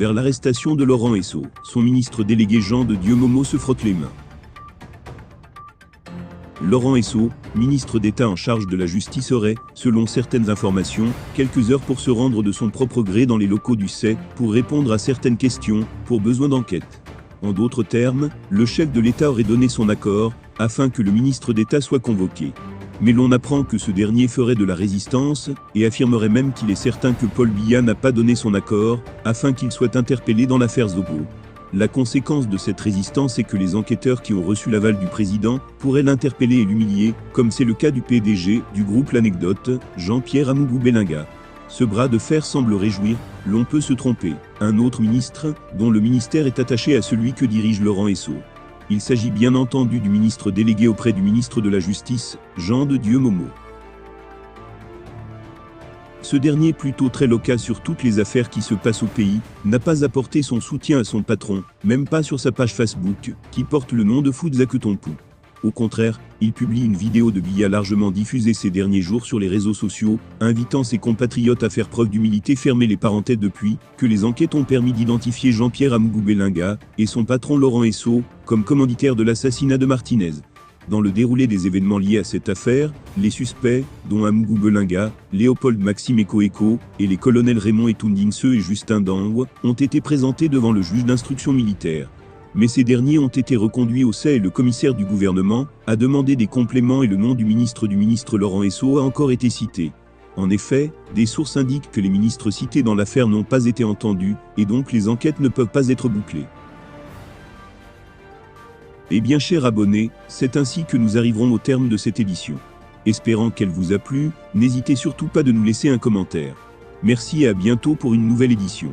vers l'arrestation de Laurent Esso. Son ministre délégué Jean de Dieu Momo se frotte les mains. Laurent Esso, ministre d'État en charge de la justice aurait, selon certaines informations, quelques heures pour se rendre de son propre gré dans les locaux du CEI, pour répondre à certaines questions, pour besoin d'enquête. En d'autres termes, le chef de l'État aurait donné son accord, afin que le ministre d'État soit convoqué. Mais l'on apprend que ce dernier ferait de la résistance, et affirmerait même qu'il est certain que Paul Biya n'a pas donné son accord, afin qu'il soit interpellé dans l'affaire Zobo. La conséquence de cette résistance est que les enquêteurs qui ont reçu l'aval du président pourraient l'interpeller et l'humilier, comme c'est le cas du PDG du groupe L'Anecdote, Jean-Pierre Amougou-Belinga. Ce bras de fer semble réjouir, l'on peut se tromper, un autre ministre, dont le ministère est attaché à celui que dirige Laurent Esso. Il s'agit bien entendu du ministre délégué auprès du ministre de la Justice, Jean de Dieu Momo. Ce dernier, plutôt très loquace sur toutes les affaires qui se passent au pays, n'a pas apporté son soutien à son patron, même pas sur sa page Facebook, qui porte le nom de Foudzaketonpou. Au contraire, il publie une vidéo de Biya largement diffusée ces derniers jours sur les réseaux sociaux, invitant ses compatriotes à faire preuve d'humilité. Fermez les parenthèses. Depuis que les enquêtes ont permis d'identifier Jean-Pierre Amougou-Belinga et son patron Laurent Esso comme commanditaires de l'assassinat de Martinez. Dans le déroulé des événements liés à cette affaire, les suspects, dont Amougou-Belinga, Léopold Maxime Eko et les colonels Raymond Etundingse et Justin Dangwe, ont été présentés devant le juge d'instruction militaire. Mais ces derniers ont été reconduits au CEI et le commissaire du gouvernement a demandé des compléments et le nom du ministre Laurent Esso a encore été cité. En effet, des sources indiquent que les ministres cités dans l'affaire n'ont pas été entendus, et donc les enquêtes ne peuvent pas être bouclées. Eh bien chers abonnés, c'est ainsi que nous arriverons au terme de cette édition. Espérant qu'elle vous a plu, n'hésitez surtout pas de nous laisser un commentaire. Merci et à bientôt pour une nouvelle édition.